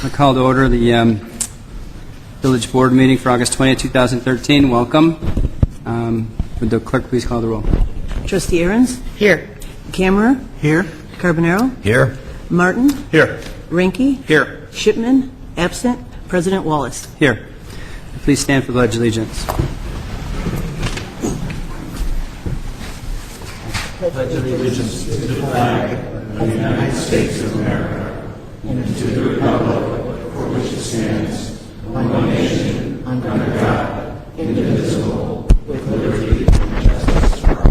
I call to order the Village Board meeting for August 20th, 2013. Welcome. Would the clerk please call the roll? Trustee Ahrens? Here. Kammerer? Here. Carbonaro? Here. Martin? Here. Ranky? Here. Shipman? Absent. President Wallace? Here. Please stand for the Pledge of Allegiance. Pledge allegiance to the flag of the United States of America and to the republic for which it stands, one nation, under God, indivisible, with liberty and justice for all.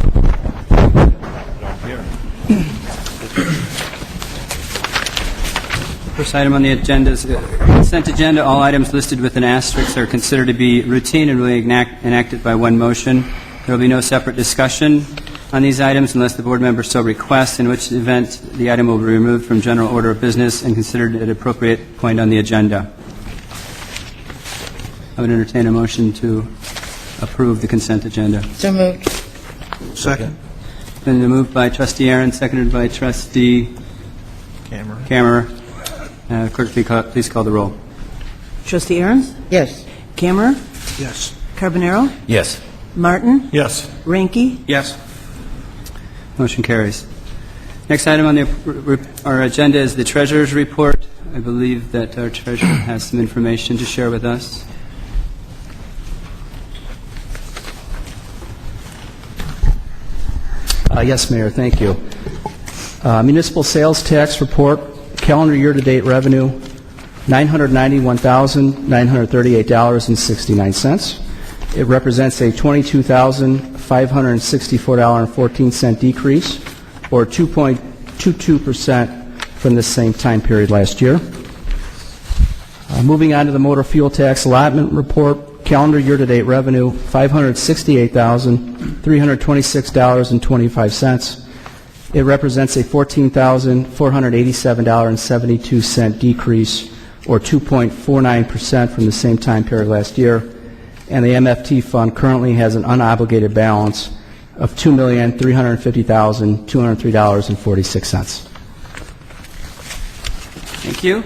First item on the agenda is the consent agenda. All items listed with an asterisk are considered to be routine and will be enacted by one motion. There will be no separate discussion on these items unless the board member so requests, in which event the item will be removed from general order of business and considered at an appropriate point on the agenda. I would entertain a motion to approve the consent agenda. So moved. Second. Been moved by Trustee Aaron, seconded by Trustee Kammerer. Clerk, please call the roll. Trustee Ahrens? Yes. Kammerer? Yes. Carbonaro? Yes. Martin? Yes. Ranky? Yes. Motion carries. Next item on our agenda is the Treasurer's report. I believe that our Treasurer has some information to share with us. Yes, Mayor, thank you. Municipal sales tax report, calendar year-to-date revenue, $991,938.69. It represents a $22,564.14 decrease, or 2.22% from the same time period last year. Moving on to the motor fuel tax allotment report, calendar year-to-date revenue, $568,326.25. It represents a $14,487.72 decrease, or 2.49% from the same time period last year. And the MFT fund currently has an unobligated balance of $2,350,203.46. Thank you.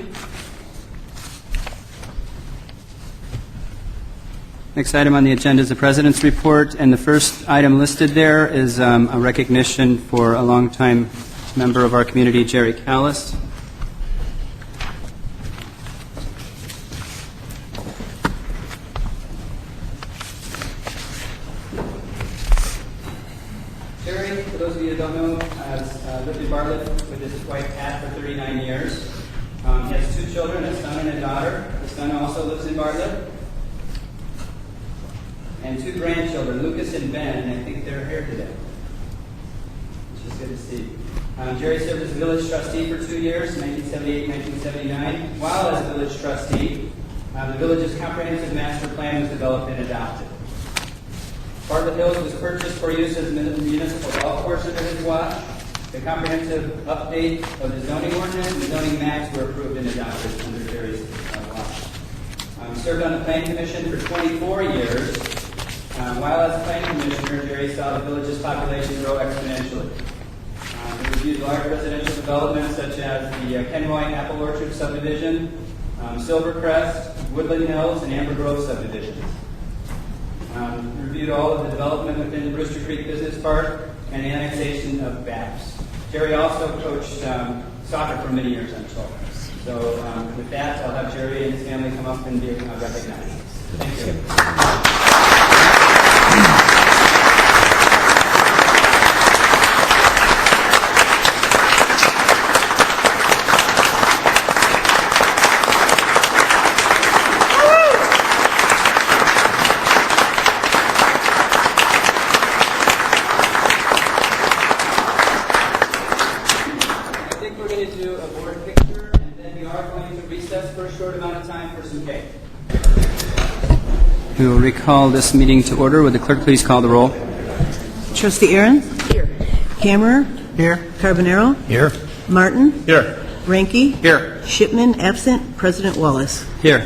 Next item on the agenda is the President's report, and the first item listed there is a recognition for a longtime member of our community, Jerry Kallas. Jerry, for those of you who don't know, has lived in Bartlett with his wife Pat for 39 years. He has two children, a son and a daughter. The son also lives in Bartlett. And two grandchildren, Lucas and Ben, and I think they're here today, which is good to see. Jerry served as village trustee for 2 years, 1978 1979. While as village trustee, the village's comprehensive master plan was developed and adopted. Bartlett Hills was purchased for use as a municipal golf course under his watch. The comprehensive update of the zoning ordinance and the zoning maps were approved and adopted under Jerry's watch. He served on the Planning Commission for 24 years. While as Planning Commissioner, Jerry saw the village's population grow exponentially. He reviewed large residential developments such as the Kenroy Apple Orchard subdivision, Silvercrest, Woodland Hills, and Amber Grove subdivisions. He reviewed all of the development within the Brewster Creek Business Park and the annexation of BAPS. Jerry also coached soccer for many years on children's. So with that, I'll have Jerry and his family come up and be recognized. Thank you. We will recall this meeting to order. Would the clerk please call the roll? Trustee Ahrens? Here. Kammerer? Here. Carbonaro? Here. Martin? Here. Ranky? Here. Shipman? Absent. President Wallace? Here.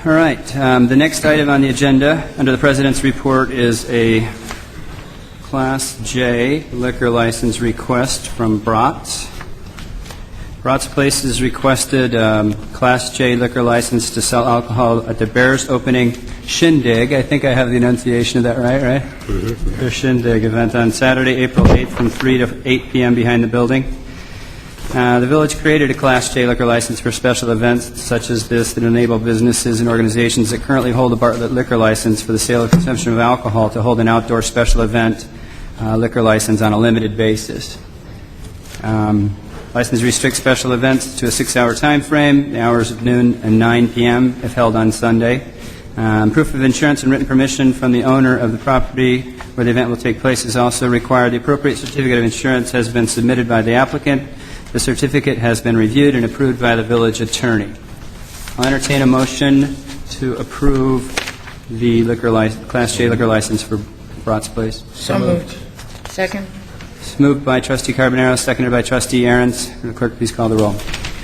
All right. The next item on the agenda under the President's report is a Class J liquor license request from Brott. Bratz Place has requested Class J liquor license to sell alcohol at the Bears opening shindig. I think I have the enunciation of that right? Their shindig event on Saturday, April 8th from 3 to 8 p.m. behind the building. The village created a Class J liquor license for special events such as this that enable businesses and organizations that currently hold a Bartlett liquor license for the sale or consumption of alcohol to hold an outdoor special event liquor license on a limited basis. License restricts special events to a 6-hour time frame, the hours of noon and 9 p.m. if held on Sunday. Proof of insurance and written permission from the owner of the property where the event will take place is also required. The appropriate certificate of insurance has been submitted by the applicant. The certificate has been reviewed and approved by the village attorney. I'll entertain a motion to approve the Class J liquor license for Bratz Place. So moved. Second. It's moved by Trustee Carbonaro, seconded by Trustee Ahrens. Will the clerk please call the roll?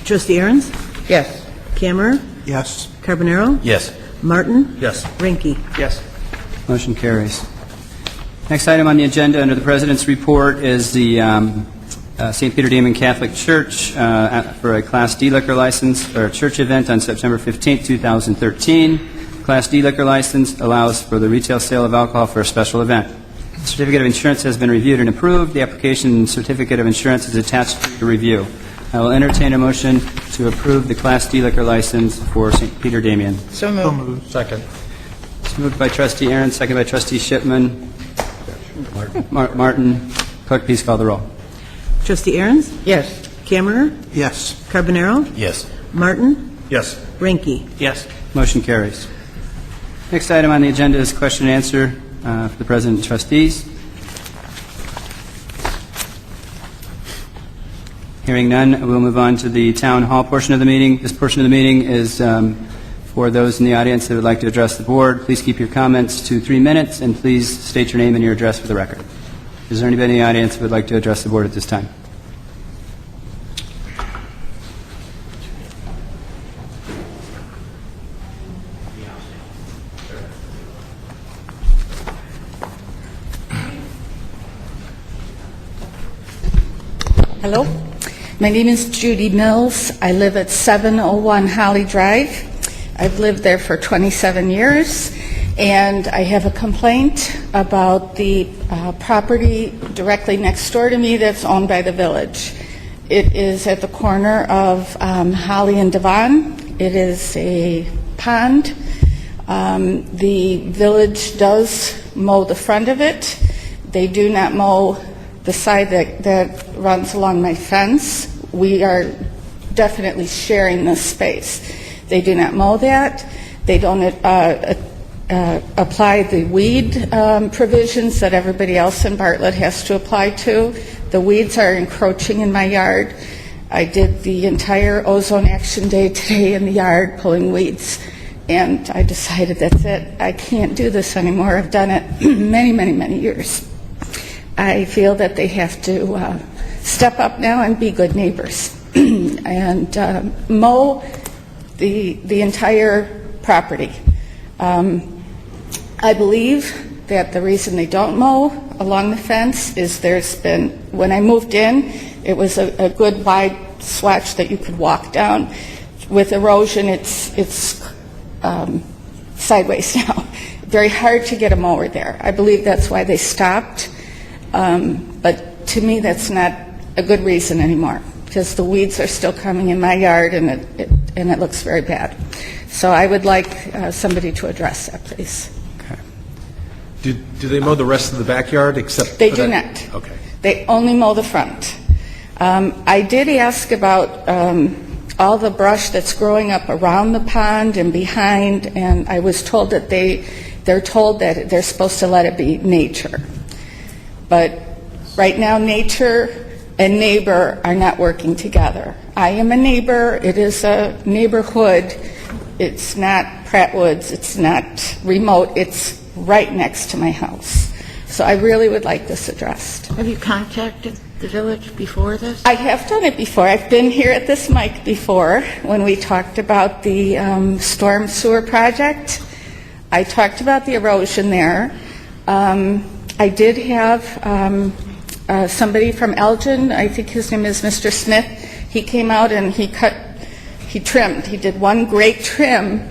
Trustee Ahrens? Yes. Camera? Yes. Carbonaro? Yes. Martin? Yes. Ranky? Yes. Motion carries. Next item on the agenda under the President's report is the St. Peter Damian Catholic Church for a Class D liquor license for a church event on September 15, 2013. Class D liquor license allows for the retail sale of alcohol for a special event. The certificate of insurance has been reviewed and approved. The application and certificate of insurance is attached to review. I will entertain a motion to approve the Class D liquor license for St. Peter Damian. So moved. Second. It's moved by Trustee Aaron, second by Trustee Shipman. Martin. Clerk, please call the roll. Trustee Ahrens? Yes. Camera? Yes. Carbonaro? Yes. Martin? Yes. Ranky? Yes. Motion carries. Next item on the agenda is question and answer for the President and Trustees. Hearing none, we'll move on to the Town Hall portion of the meeting. This portion of the meeting is for those in the audience that would like to address the Board. Please keep your comments to 3 minutes, and please state your name and your address for the record. Is there anybody in the audience who would like to address the Board at this time? Hello. My name is Judy Mills. I live at 701 Holly Drive. I've lived there for 27 years, and I have a complaint about the property directly next door to me that's owned by the village. It is at the corner of Holly and Devon. It is a pond. The village does mow the front of it. They do not mow the side that runs along my fence. We are definitely sharing this space. They do not mow that. They don't apply the weed provisions that everybody else in Bartlett has to apply to. The weeds are encroaching in my yard. I did the entire ozone action day today in the yard pulling weeds, and I decided that's it. I can't do this anymore. I've done it many, many, many years. I feel that they have to step up now and be good neighbors and mow the entire property. I believe that the reason they don't mow along the fence is when I moved in, it was a good wide swatch that you could walk down. With erosion, it's sideways now. Very hard to get a mower there. I believe that's why they stopped. But to me, that's not a good reason anymore, because the weeds are still coming in my yard, and it looks very bad. So I would like somebody to address that, please. Okay. Do they mow the rest of the backyard except They for do that? not. Okay. They only mow the front. I did ask about all the brush that's growing up around the pond and behind, and I was told that they're told that they're supposed to let it be nature. But right now, nature and neighbor are not working together. I am a neighbor. It is a neighborhood. It's not Pratt Woods. It's not remote. It's right next to my house. So I really would like this addressed. Have you contacted the village before this? I have done it before. I've been here at this mic before when we talked about the storm sewer project. I talked about the erosion there. I did have somebody from Elgin, I think his name is Mr. Smith. He came out and he trimmed. He did one great trim,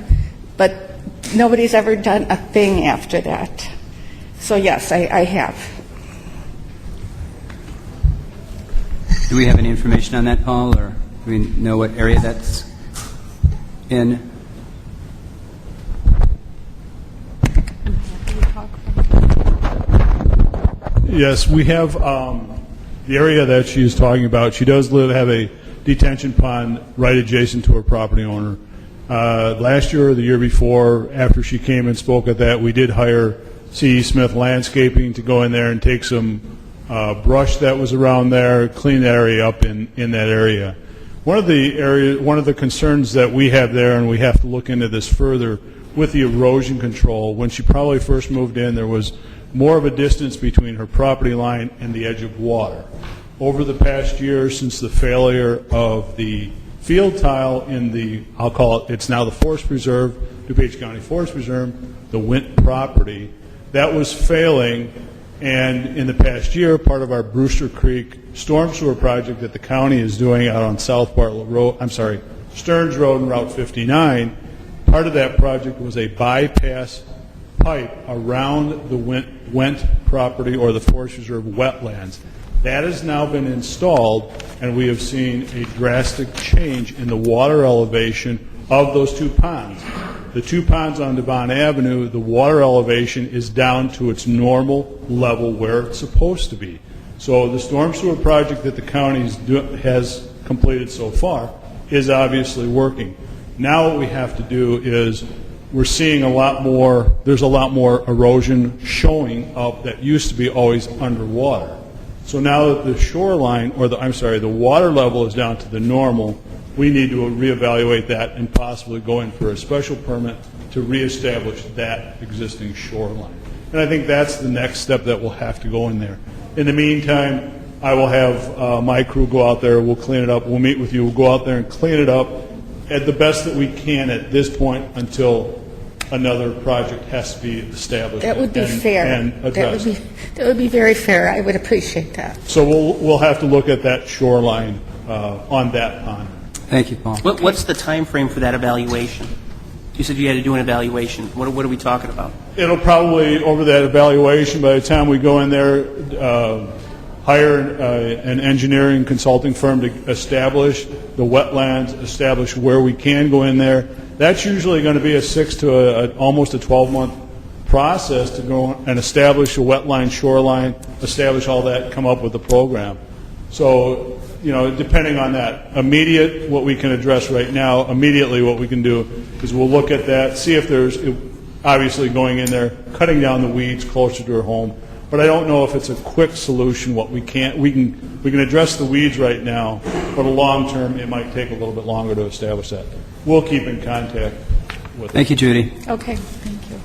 but nobody's ever done a thing after that. So yes, I have. Do we have any information on that, Paul, or do we know what area that's in? Yes, we have the area that she's talking about. She does have a detention pond right adjacent to her property owner. Last year or the year before, after she came and spoke at that, we did hire C.E. Smith Landscaping to go in there and take some brush that was around there, clean that area up in that area. One of the concerns that we have there, and we have to look into this further, with the erosion control, when she probably first moved in, there was more of a distance between her property line and the edge of water. Over the past year, since the failure of the field tile in the, I'll call it, it's now the Forest Preserve, DuPage County Forest Preserve, the Wint property, that was failing, and in the past year, part of our Brewster Creek storm sewer project that the county is doing out on South Bartlett Road, Stearns Road and Route 59, part of that project was a bypass pipe around the Went property or the Forest Reserve wetlands. That has now been installed, and we have seen a drastic change in the water elevation of those two ponds. The two ponds on Devon Avenue, the water elevation is down to its normal level where it's supposed to be. So the storm sewer project that the county has completed so far is obviously working. Now what we have to do is we're seeing there's a lot more erosion showing up that used to be always underwater. So now that the shoreline, or the water level is down to the normal, we need to reevaluate that and possibly go in for a special permit to reestablish that existing shoreline. And I think that's the next step that we'll have to go in there. In the meantime, I will have my crew go out there, we'll clean it up, we'll meet with you, we'll go out there and clean it up at the best that we can at this point until another project has to be established. That would be fair. And addressed. That would be very fair. I would appreciate that. So we'll have to look at that shoreline on that pond. Thank you, Paul. What's the time frame for that evaluation? You said you had to do an evaluation. What are we talking about? It'll probably, over that evaluation, by the time we go in there, hire an engineering consulting firm to establish the wetlands, establish where we can go in there. That's usually going to be a 6 to almost a 12-month process to go and establish a wetline, shoreline, establish all that, come up with a program. So, depending on that, what we can address right now, immediately what we can do is we'll look at that, see if there's, obviously going in there, cutting down the weeds closer to her home. But I don't know if it's a quick solution. We can address the weeds right now, but long term it might take a little bit longer to establish that. We'll keep in contact with Thank you, Judy. Okay, thank you.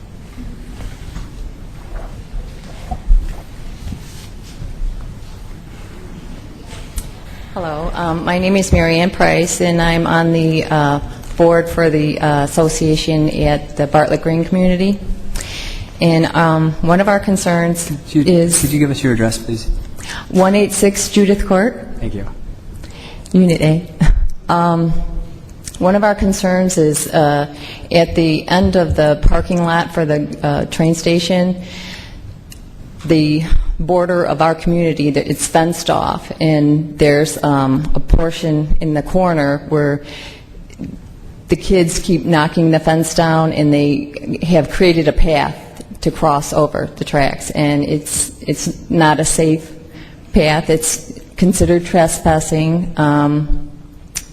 Hello, my name is Mary Ann Price, and I'm on the board for the association at the Bartlett Green Community. And one of our concerns is... Could you give us your address, please? 186 Judith Court. Thank you. Unit A. One of our concerns is at the end of the parking lot for the train station, the border of our community, that it's fenced off, and there's a portion in the corner where the kids keep knocking the fence down, and they have created a path to cross over the tracks, and it's not a safe path. It's considered trespassing.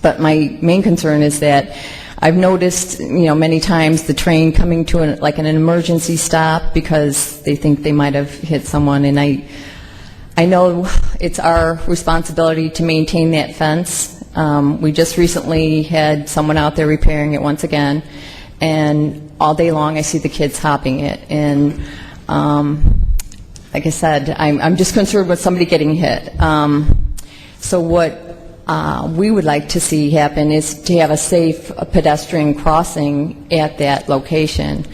But my main concern is that I've noticed, many times the train coming to an emergency stop because they think they might have hit someone, and I know it's our responsibility to maintain that fence. We just recently had someone out there repairing it once again, and all day long I see the kids hopping it, and like I said, I'm just concerned with somebody getting hit. So what we would like to see happen is to have a safe pedestrian crossing at that location.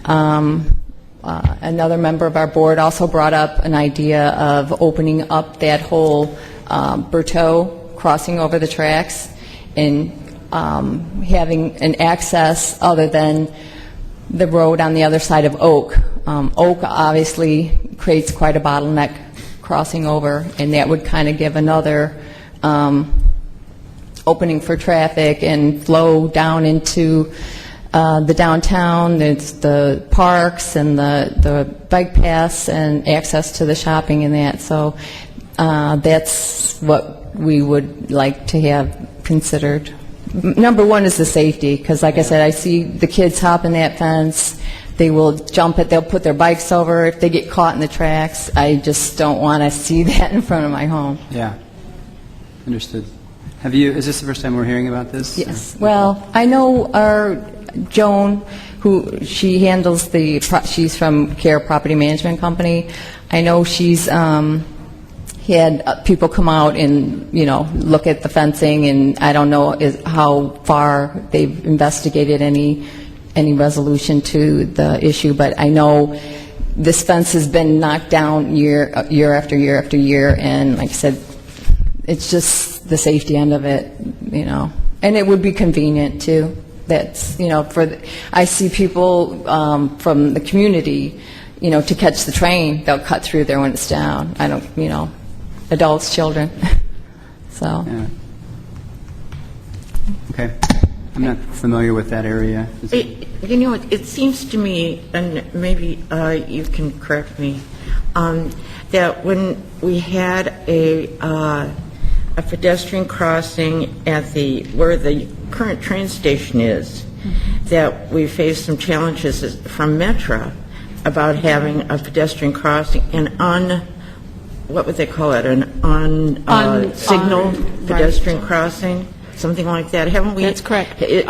Another member of our board also brought up an idea of opening up that whole Berteau crossing over the tracks and having an access other than the road on the other side of Oak. Oak obviously creates quite a bottleneck crossing over, and that would kind of give another opening for traffic and flow down into the downtown. There's the parks and the bike paths and access to the shopping and that. So that's what we would like to have considered. Number one is the safety, because like I said, I see the kids hopping that fence. They will jump it. They'll put their bikes over if they get caught in the tracks. I just don't want to see that in front of my home. Yeah. Understood. Is this the first time we're hearing about this? Yes. Well, I know our Joan, who she handles she's from Care Property Management Company. I know she's had people come out and, look at the fencing, and I don't know how far they've investigated any resolution to the issue, but I know this fence has been knocked down year after year after year, and like I said, it's just the safety end of it, and it would be convenient too. That's, I see people from the community, to catch the train, they'll cut through there when it's down. I don't, adults, children. So. Yeah. Okay. I'm not familiar with that area. It seems to me, and maybe you can correct me, that when we had a pedestrian crossing at where the current train station is, that we faced some challenges from Metro about having a pedestrian crossing, what would they call it, signal pedestrian crossing? Something like that, haven't we? That's correct. Is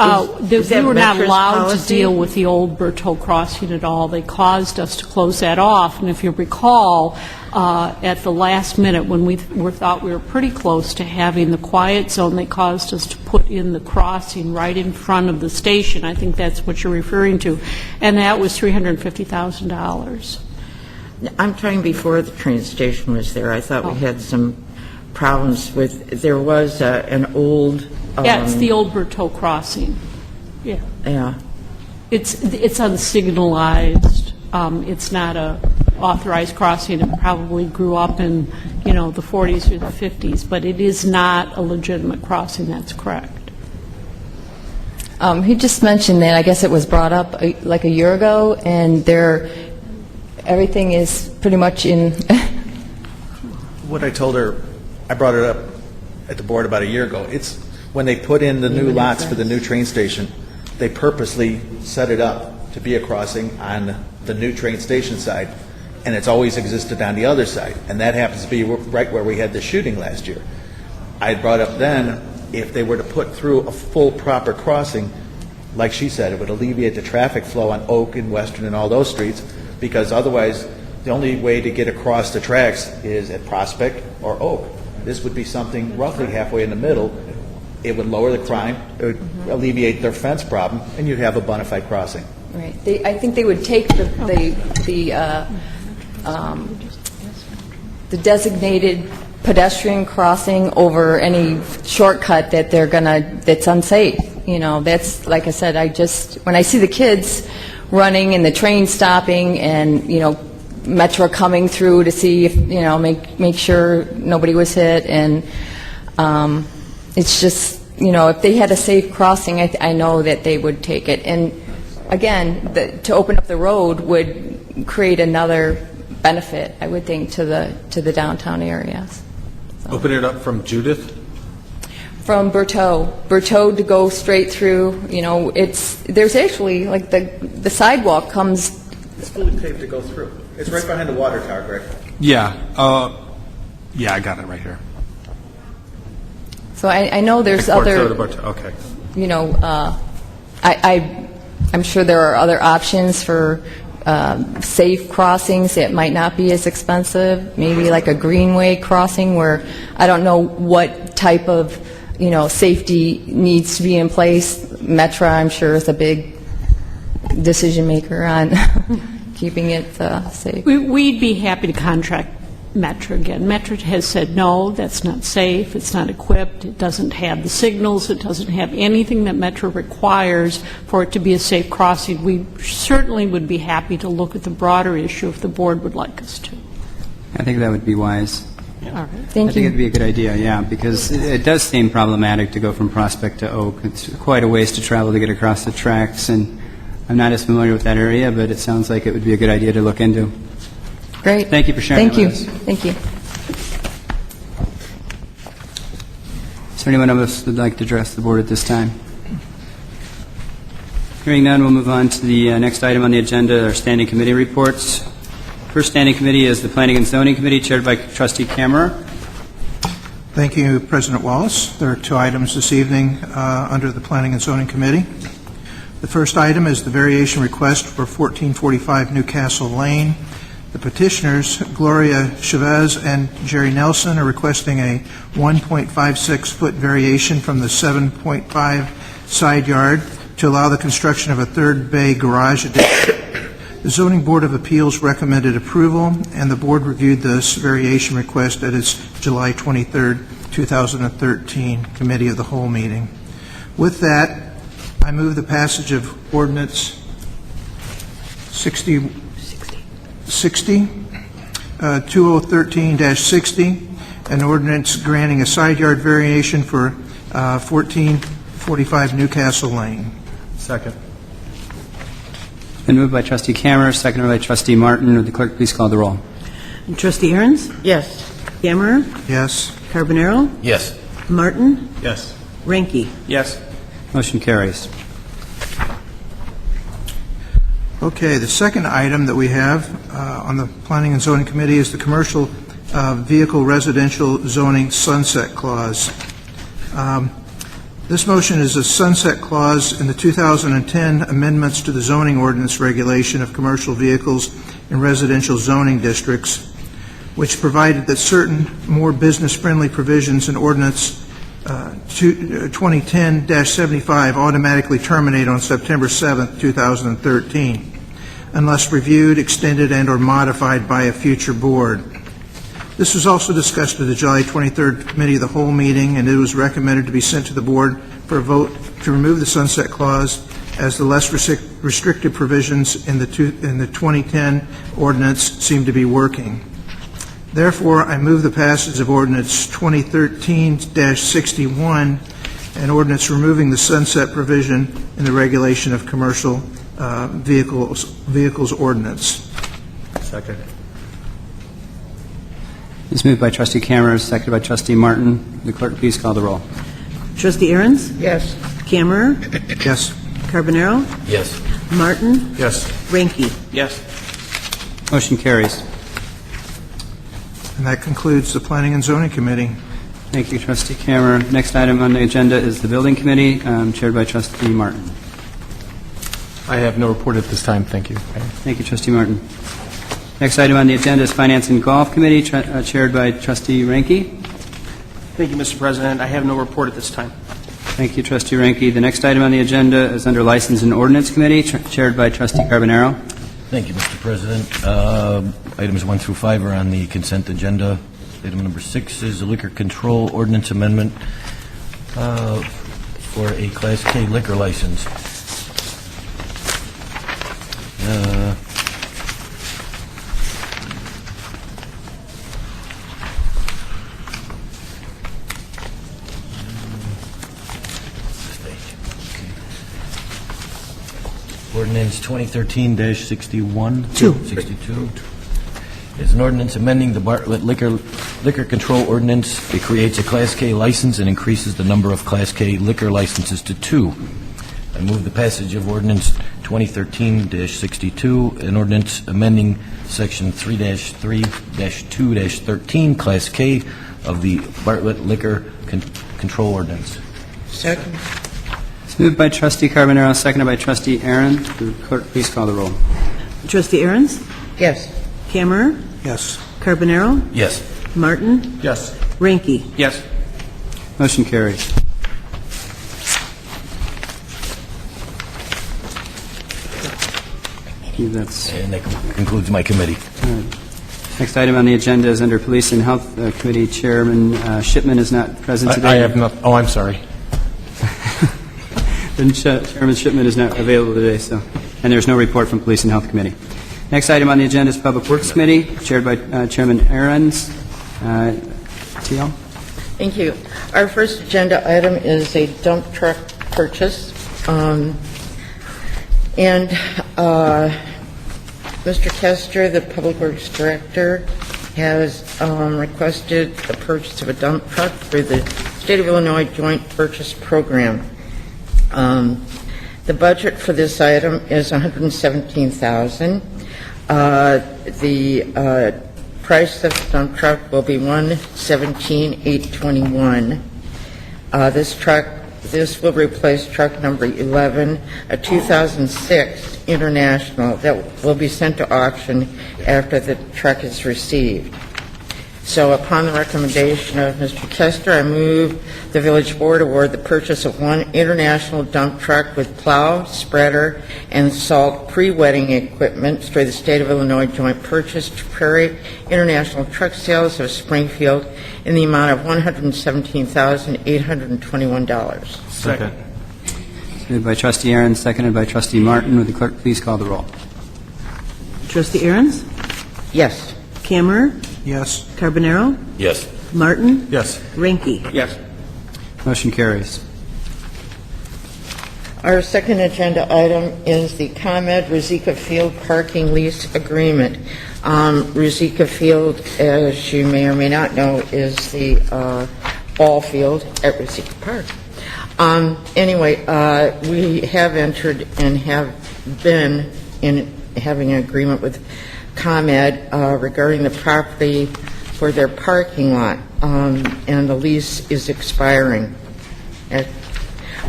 we were not Metro's allowed policy? to deal with the old Berthoud crossing at all. They caused us to close that off. And if you recall, at the last minute when we thought we were pretty close to having the quiet zone, they caused us to put in the crossing right in front of the station. I think that's what you're referring to. And that was $350,000. I'm talking before the train station was there. I thought we had some problems there was an old... yeah, it's the old Berthoud crossing. Yeah. Yeah. It's unsignalized. It's not a authorized crossing. It probably grew up in, the 40s or the 50s, but it is not a legitimate crossing. That's correct. He just mentioned that, I guess it was brought up like a year ago, and everything is pretty much in... What I told her, I brought it up at the board about a year ago. It's when they put in the new lots for the new train station, they purposely set it up to be a crossing on the new train station side, and it's always existed on the other side. And that happens to be right where we had the shooting last year. I brought up then, if they were to put through a full proper crossing, like she said, it would alleviate the traffic flow on Oak and Western and all those streets, because otherwise the only way to get across the tracks is at Prospect or Oak. This would be something roughly halfway in the middle. It would lower the crime, it would alleviate their fence problem, and you'd have a bona fide crossing. Right. I think they would take the designated pedestrian crossing over any shortcut that that's unsafe. That's, like I said, when I see the kids running and the train stopping and, Metro coming through to see if, make sure nobody was hit, and it's just, if they had a safe crossing, I know that they would take it. And again, to open up the road would create another benefit, I would think, to the downtown areas. So. Open it up from Judith? From Berthoud to go straight through, there's actually, like, the sidewalk comes... It's fully paved to go through. It's right behind the water tower, Greg. Yeah. I got it right here. So I know there's other... Okay. I'm sure there are other options for safe crossings that might not be as expensive, maybe like a greenway crossing where I don't know what type of, safety needs to be in place. Metro, I'm sure, is a big decision maker on keeping it safe. We'd be happy to contract Metra again. Metra has said, no, that's not safe, it's not equipped, it doesn't have the signals, it doesn't have anything that Metra requires for it to be a safe crossing. We certainly would be happy to look at the broader issue if the board would like us to. I think that would be wise. All right. I think it'd be a good idea, yeah, because it does seem problematic to go from Prospect to Oak. It's quite a ways to travel to get across the tracks, and I'm not as familiar with that area, but it sounds like it would be a good idea to look into. Great. Thank you for sharing Thank you. that with us. Thank you. Is there anyone else who would like to address the board at this time? Hearing none, we'll move on to the next item on the agenda, our standing committee reports. First standing committee is the Planning and Zoning Committee, chaired by Trustee Kammerer. Thank you, President Wallace. There are 2 items this evening under the Planning and Zoning Committee. The first item is the variation request for 1445 Newcastle Lane. The petitioners, Gloria Chavez and Jerry Nelson, are requesting a 1.56-foot variation from the 7.5 side yard to allow the construction of a third bay garage addition. The Zoning Board of Appeals recommended approval, and the board reviewed this variation request at its July 23, 2013 Committee of the Whole meeting. With that, I move the passage of Ordinance 2013-60, an ordinance granting a side yard variation for 1445 Newcastle Lane. Second. Been moved by Trustee Kammerer, seconded by Trustee Martin. Would the clerk please call the roll? Trustee Aaron's? Yes. Kammerer? Yes. Carbonaro? Yes. Martin? Yes. Ranky? Yes. Motion carries. Okay, the second item that we have on the Planning and Zoning Committee is the Commercial Vehicle Residential Zoning Sunset Clause. This motion is a sunset clause in the 2010 amendments to the zoning ordinance regulation of commercial vehicles in residential zoning districts, which provided that certain more business-friendly provisions in Ordinance 2010-75 automatically terminate on September 7, 2013, unless reviewed, extended, and or modified by a future board. This was also discussed at the July 23rd Committee of the Whole meeting, and it was recommended to be sent to the board for a vote to remove the sunset clause, as the less restrictive provisions in the 2010 ordinance seem to be working. Therefore, I move the passage of Ordinance 2013-61, an ordinance removing the sunset provision in the regulation of commercial vehicles ordinance. Second. It's moved by Trustee Kammerer, seconded by Trustee Martin. Would the clerk please call the roll? Trustee Aaron's? Yes. Kammerer? Yes. Carbonaro? Yes. Martin? Yes. Ranky? Yes. Motion carries. And that concludes the Planning and Zoning Committee. Thank you, Trustee Kammerer. Next item on the agenda is the Building Committee, chaired by Trustee Martin. I have no report at this time. Thank you. Thank you, Trustee Martin. Next item on the agenda is Finance and Golf Committee, chaired by Trustee Ranky. Thank you, Mr. President. I have no report at this time. Thank you, Trustee Ranky. The next item on the agenda is under License and Ordinance Committee, chaired by Trustee Carbonaro. Thank you, Mr. President. Items 1 through 5 are on the consent agenda. Item number 6 is a liquor control ordinance amendment for a Class K liquor license. Ordinance 2013-61. 62. Is an ordinance amending the Bartlett liquor control ordinance. It creates a Class K license and increases the number of Class K liquor licenses to 2. I move the passage of Ordinance 2013-62, an ordinance amending Section 3-3-2-13, Class K of the Bartlett liquor control ordinance. Second. It's moved by Trustee Carbonaro, seconded by Trustee Aaron. Would the clerk please call the roll? Trustee Aaron's? Yes. Kammerer? Yes. Carbonaro? Yes. Martin? Yes. Ranky? Yes. Motion carries. And that concludes my committee. Next item on the agenda is under Police and Health Committee. Chairman Shipman is not present today. I have not, oh, I'm sorry. Then Chairman Shipman is not available today, and there's no report from Police and Health Committee. Next item on the agenda is Public Works Committee, chaired by Chairman Ahrens. TL? Thank you. Our first agenda item is a dump truck purchase. Mr. Kester, the Public Works Director, has requested the purchase of a dump truck for the State of Illinois Joint Purchase Program. The budget for this item is $117,000. The price of the dump truck will be $117,821. This will replace truck number 11, a 2006 International that will be sent to auction after the truck is received. So upon the recommendation of Mr. Kester, I move the Village Board award the purchase of one International dump truck with plow, spreader, and salt pre-wetting equipment for the State of Illinois Joint Purchase to Prairie International Truck Sales of Springfield in the amount of $117,821. Second. Moved by Trustee Aaron, seconded by Trustee Martin. Would the clerk please call the roll? Trustee Ahrens? Yes. Camera? Yes. Carbonaro? Yes. Martin? Yes. Ranky? Yes. Motion carries. Our second agenda item is the ComEd Ruzicka Field Parking Lease Agreement. Ruzicka Field, as you may or may not know, is the ball field at Ruzicka Park. We have entered and have been in having an agreement with ComEd regarding the property for their parking lot, and the lease is expiring.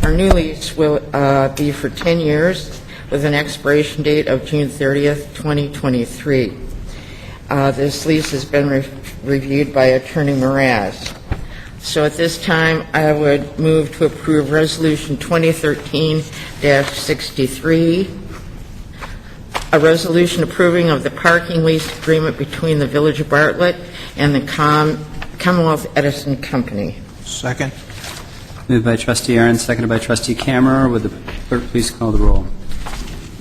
Our new lease will be for 10 years with an expiration date of June 30th, 2023. This lease has been reviewed by Attorney Mraz. So at this time, I would move to approve Resolution 2013-63, a resolution approving of the parking lease agreement between the Village of Bartlett and the Commonwealth Edison Company. Second. Moved by Trustee Aaron, seconded by Trustee Kammerer. Would the clerk please call the roll?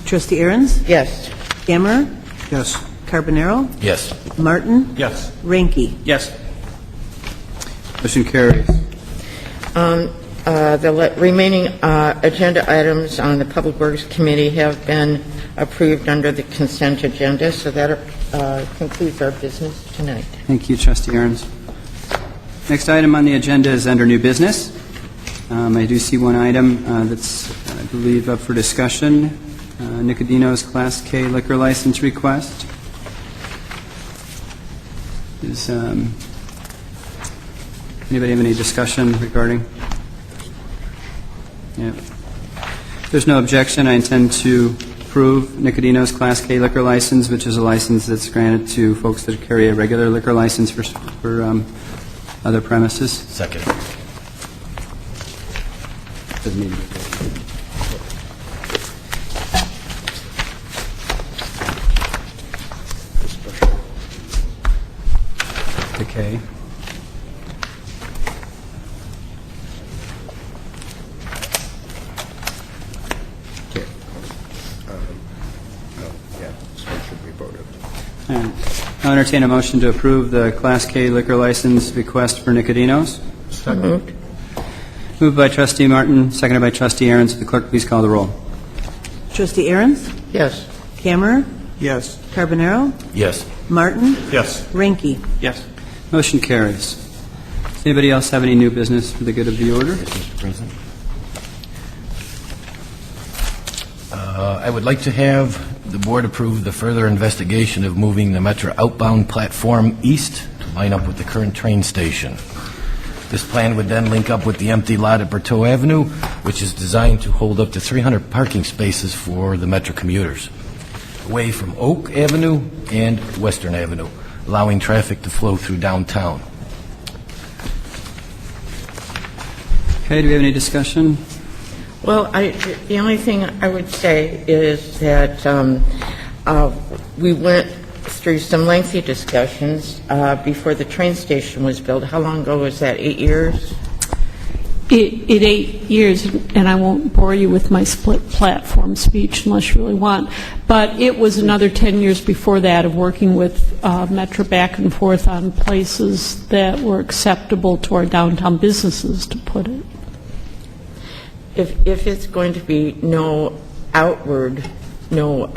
Trustee Ahrens? Yes. Camera? Yes. Carbonaro? Yes. Martin? Yes. Ranky? Yes. Motion carries. The remaining agenda items on the Public Works Committee have been approved under the consent agenda, so that concludes our business tonight. Thank you, Trustee Ahrens. Next item on the agenda is under new business. I do see one item that's, I believe, up for discussion. Nicodino's Class K liquor license request. Does anybody have any discussion regarding? Yeah. If there's no objection, I intend to approve Nicodino's Class K liquor license, which is a license that's granted to folks that carry a regular liquor license for other premises. Second. Doesn't need to be Okay. I'll entertain a motion to approve the Class K liquor license request for Nicodino's. So moved. Moved by Trustee Martin, seconded by Trustee Ahrens. The clerk please call the roll. Trustee Ahrens? Yes. Camera? Yes. Carbonaro? Yes. Martin? Yes. Ranky? Yes. Motion carries. Does anybody else have any new business for the good of the order? Yes, Mr. President. I would like to have the board approve the further investigation of moving the Metro outbound platform east to line up with the current train station. This plan would then link up with the empty lot at Berteau Avenue, which is designed to hold up to 300 parking spaces for the Metro commuters, away from Oak Avenue and Western Avenue, allowing traffic to flow through downtown. Okay, do we have any discussion? Well, the only thing I would say is that we went through some lengthy discussions before the train station was built. How long ago was that? 8 years? It 8 years, and I won't bore you with my split platform speech unless you really want, but it was another 10 years before that of working with Metro back and forth on places that were acceptable to our downtown businesses, to put it. If it's going to be no outward, no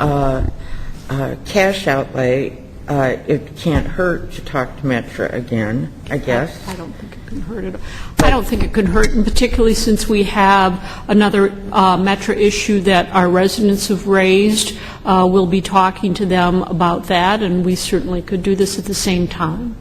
cash outlay, it can't hurt to talk to Metro again, I guess. I don't think it can hurt it. I don't think it can hurt, and particularly since we have another Metro issue that our residents have raised. We'll be talking to them about that, and we certainly could do this at the same time.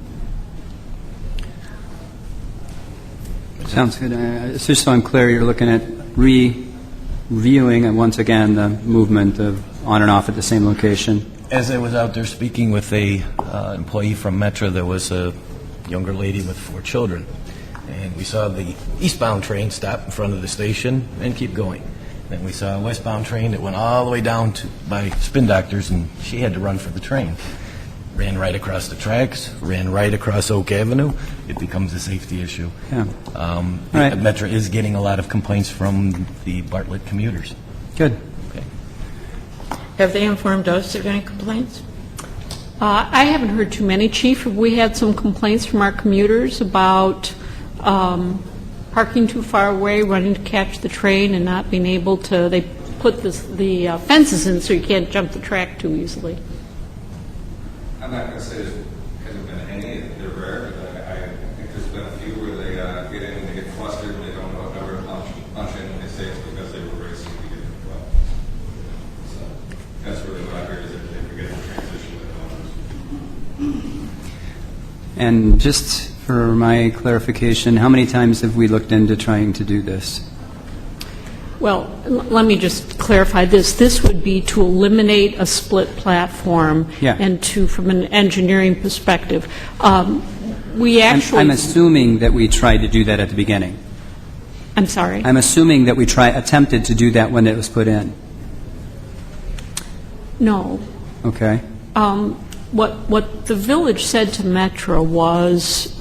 Sounds good. It's just so I'm clear, you're looking at reviewing, and once again, the movement of on and off at the same location. As I was out there speaking with a employee from Metro, there was a younger lady with 4 children. And we saw the eastbound train stop in front of the station and keep going. Then we saw a westbound train that went all the way down to by Spin Doctors, and she had to run for the train. Ran right across the tracks, ran right across Oak Avenue. It becomes a safety issue. Yeah. Right. Metro is getting a lot of complaints from the Bartlett commuters. Good. Okay. Have they informed us of any complaints? I haven't heard too many, Chief. Have we had some complaints from our commuters about parking too far away, running to catch the train, and not being able to? They put the fences in so you can't jump the track too easily. I'm not going to say there hasn't been any. They're rare, but I think there's been a few where they get in and they get flustered and they don't know what number to punch in, and they say it's because they were racing to get in the club. So that's really what I hear, is that they forget the transition with owners. And just for my clarification, how many times have we looked into trying to do this? Well, let me just clarify this. This would be to eliminate a split platform, Yeah. and to, from an engineering perspective. We actually... I'm assuming that we tried to do that at the beginning. I'm sorry? I'm assuming that we attempted to do that when it was put in. No. Okay. What the village said to Metro was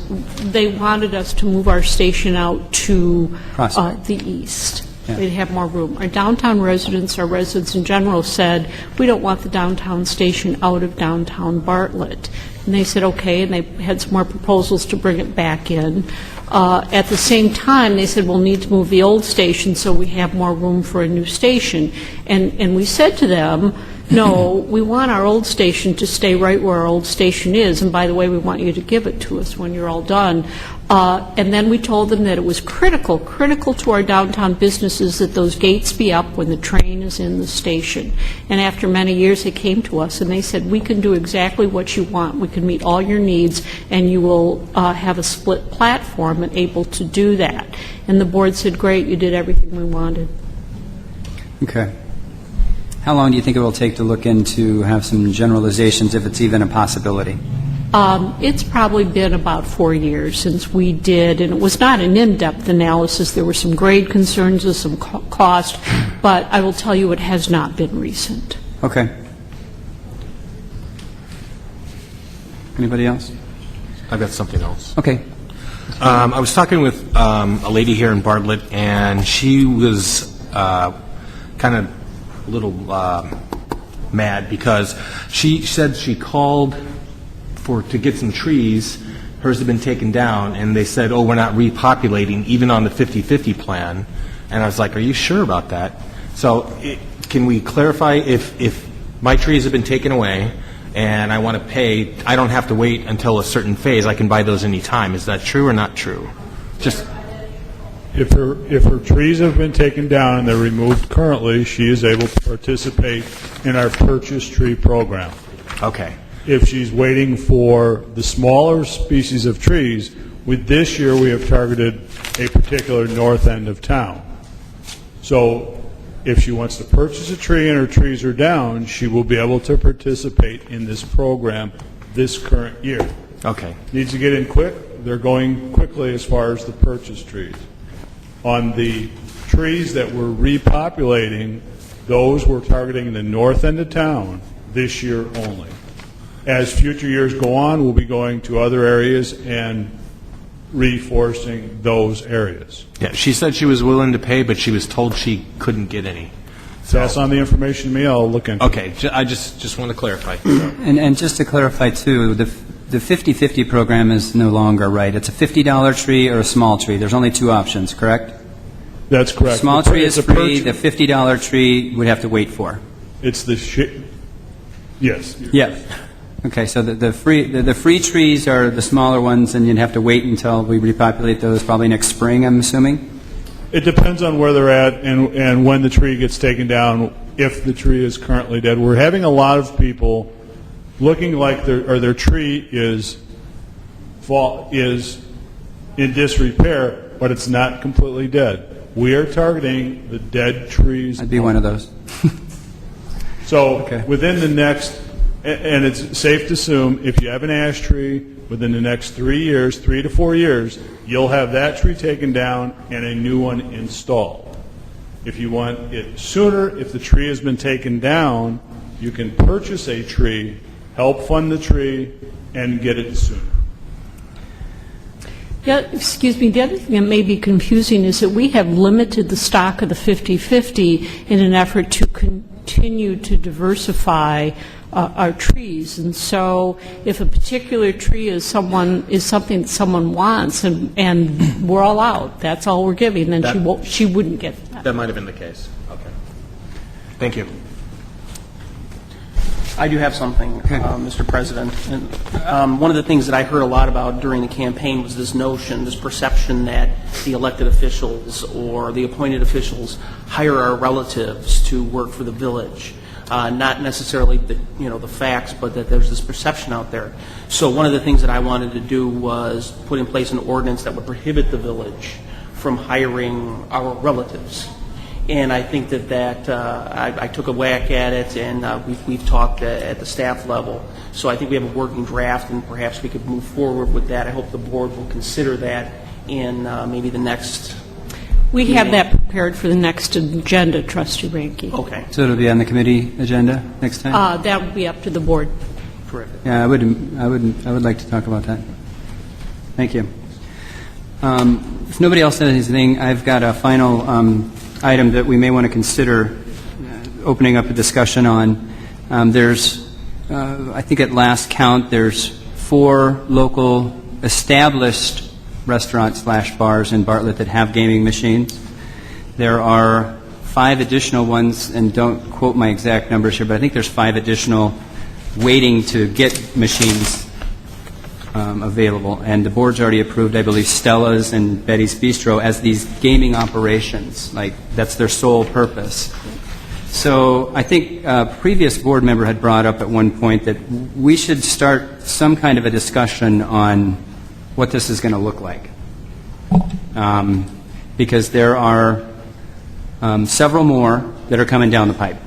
they wanted us to move our station out to the east. Yeah. They'd have more room. Our downtown residents, our residents in general, said, we don't want the downtown station out of downtown Bartlett. And they said, okay, and they had some more proposals to bring it back in. At the same time, they said, we'll need to move the old station so we have more room for a new station. And we said to them, no, we want our old station to stay right where our old station is, and by the way, we want you to give it to us when you're all done. And then we told them that it was critical to our downtown businesses that those gates be up when the train is in the station. And after many years, they came to us and they said, we can do exactly what you want. We can meet all your needs, and you will have a split platform and able to do that. And the board said, great, you did everything we wanted. Okay. How long do you think it will take to look into, have some generalizations, if it's even a possibility? It's probably been about 4 years since we did, and it was not an in-depth analysis. There were some grade concerns and some cost, but I will tell you it has not been recent. Okay. Anybody else? I've got something else. Okay. I was talking with a lady here in Bartlett, and she was kind of a little mad because she said she called to get some trees. Hers had been taken down, and they said, oh, we're not repopulating, even on the 50-50 plan. And I was like, are you sure about that? So can we clarify, if my trees have been taken away and I want to pay, I don't have to wait until a certain phase. I can buy those any time. Is that true or not true? Just... If her trees have been taken down and they're removed currently, she is able to participate in our purchase tree program. Okay. If she's waiting for the smaller species of trees, with this year we have targeted a particular north end of town. So if she wants to purchase a tree and her trees are down, she will be able to participate in this program this current year. Okay. Needs to get in quick. They're going quickly as far as the purchase trees. On the trees that we're repopulating, those we're targeting the north end of town this year only. as future years go on, we'll be going to other areas and reforesting those areas. Yeah, she said she was willing to pay, but she was told she couldn't get any. Pass on the information to me, I'll look into it. Okay, I just want to clarify. And just to clarify, too, the 50/50 program is no longer right. It's a $50 tree or a small tree. There's only two options, correct? That's correct. Small tree is It's a free. The $50 tree would have to wait for. It's the yes. Yeah. Okay, so the free trees are the smaller ones, and you'd have to wait until we repopulate those, probably next spring, I'm assuming? It depends on where they're at and when the tree gets taken down, if the tree is currently dead. We're having a lot of people looking like their tree is in disrepair, but it's not completely dead. We are targeting the dead trees. I'd be one of those. So Okay. within the next, and it's safe to assume, if you have an ash tree, within the next 3 to 4 years, you'll have that tree taken down and a new one installed. If you want it sooner, if the tree has been taken down, you can purchase a tree, help fund the tree, and get it sooner. Yeah, excuse me, the other thing that may be confusing is that we have limited the stock of the 50/50 in an effort to continue to diversify our trees. And so if a particular tree is something that someone wants and we're all out, that's all we're giving, then she wouldn't get that. That might have been the case. Okay. Thank you. I do have something, Mr. President. And, one of the things that I heard a lot about during the campaign was this notion, this perception that the elected officials or the appointed officials hire our relatives to work for the village. Not necessarily the facts, but that there's this perception out there. So one of the things that I wanted to do was put in place an ordinance that would prohibit the village from hiring our relatives. And I think that I took a whack at it, and we've talked at the staff level. So I think we have a working draft, and perhaps we could move forward with that. I hope the board will consider that in maybe the next. We have that prepared for the next agenda, Trustee Ranky. Okay. So it'll be on the committee agenda next time? That would be up to the board. Terrific. Yeah, I would like to talk about that. Thank you. If nobody else says anything, I've got a final item that we may want to consider opening up a discussion on. There's, I think at last count, there's 4 local established restaurants/bars in Bartlett that have gaming machines. There are 5 additional ones, and don't quote my exact numbers here, but I think there's 5 additional waiting to get machines available. And the board's already approved, I believe, Stella's and Betty's Bistro as these gaming operations. Like, that's their sole purpose. So I think a previous board member had brought up at one point that we should start some kind of a discussion on what this is going to look like. Because there are several more that are coming down the pipe.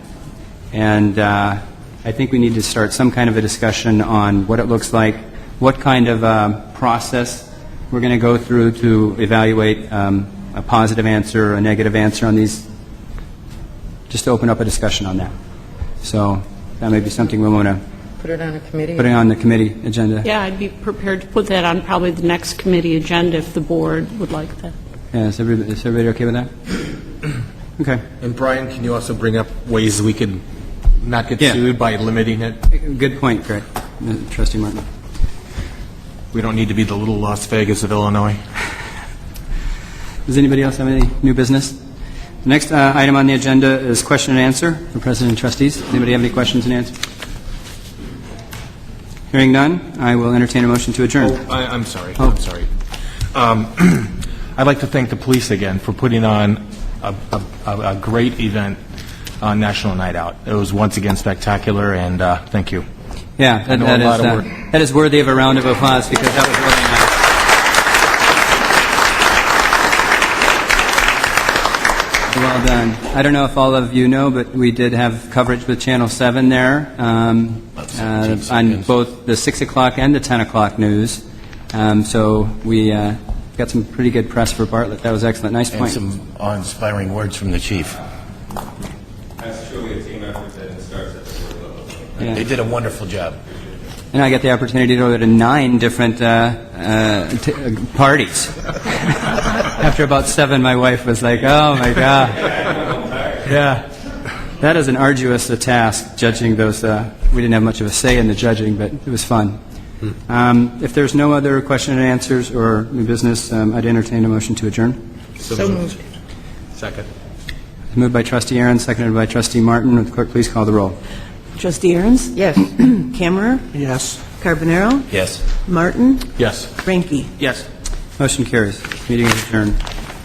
And I think we need to start some kind of a discussion on what it looks like, what kind of process we're going to go through to evaluate a positive answer or a negative answer on these, just to open up a discussion on that. So that may be something we want to Put it on a committee? put it on the committee agenda. Yeah, I'd be prepared to put that on probably the next committee agenda if the board would like that. Yeah, is everybody okay with that? Okay. And Brian, can you also bring up ways we could not get Yeah. sued by limiting it? Good point, Greg. Trustee Martin. We don't need to be the little Las Vegas of Illinois. Does anybody else have any new business? The next item on the agenda is question and answer for President and trustees. Anybody have any questions and answers? Hearing none, I will entertain a motion to adjourn. I'm sorry. I'm sorry. I'd like to thank the police again for putting on a great event on National Night Out. It was once again spectacular, and thank you. Yeah, that is worthy of a round of applause because that was really nice. Well done. I don't know if all of you know, but we did have coverage with Channel 7 there on both the 6 o'clock and the 10 o'clock news. So we got some pretty good press for Bartlett. That was excellent. Nice point. And some awe-inspiring words from the chief. That's truly a team effort that starts at the board level. Yeah. They did a wonderful job. And I got the opportunity to go to 9 different parties. After about 7, my wife was like, "Oh my God, yeah, that is an arduous task judging those." We didn't have much of a say in the judging, but it was fun. If there's no other question and answers or new business, I'd entertain a motion to adjourn. So moved. Second. Moved by Trustee Aaron, seconded by Trustee Martin. Would the clerk please call the roll? Trustee Aaron's? Yes. Kammerer? Yes. Carbonaro? Yes. Martin? Yes. Ranky? Yes. Motion carries. Meeting is adjourned.